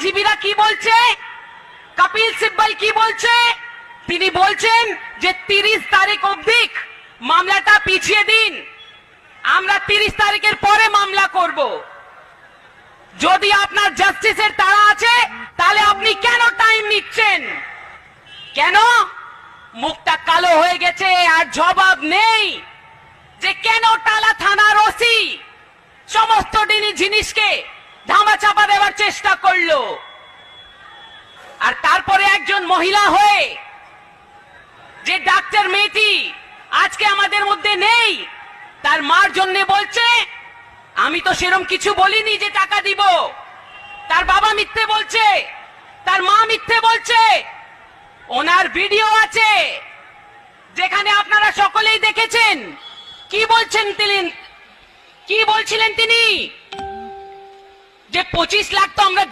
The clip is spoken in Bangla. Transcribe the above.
আইনজীবীরা কি বলছে, কপিল সিব্বল কি বলছে, তিনি বলছেন যে 30 তারিখ অবধি মামলাটা পিছিয়ে দিন, আমরা 30 তারিখের পরে মামলা করব। যদি আপনার জাস্টিসের তাড়া আছে তাহলে আপনি কেন টাইম নিচ্ছেন? কেন? মুখটা কালো হয়ে গেছে আর জবাব নেই যে কেন টালা থানার ওসি সমস্ত জিনিসকে ধামাচাপা দেওয়ার চেষ্টা করলো। আর তারপরে একজন মহিলা হয়ে যে ডাক্তার মেয়েটি আজকে আমাদের মধ্যে নেই, তার মার জন্য বলছে আমি তো সেরকম কিছু বলিনি যে টাকা দিব। তার বাবা মিথ্যে বলছে, তার মা মিথ্যে বলছে। ওনার ভিডিও আছে যেখানে আপনারা সকলেই দেখেছেন। কি বলছেন তিনি? কি বলছিলেন তিনি? যে 25 লাখ তো আমরা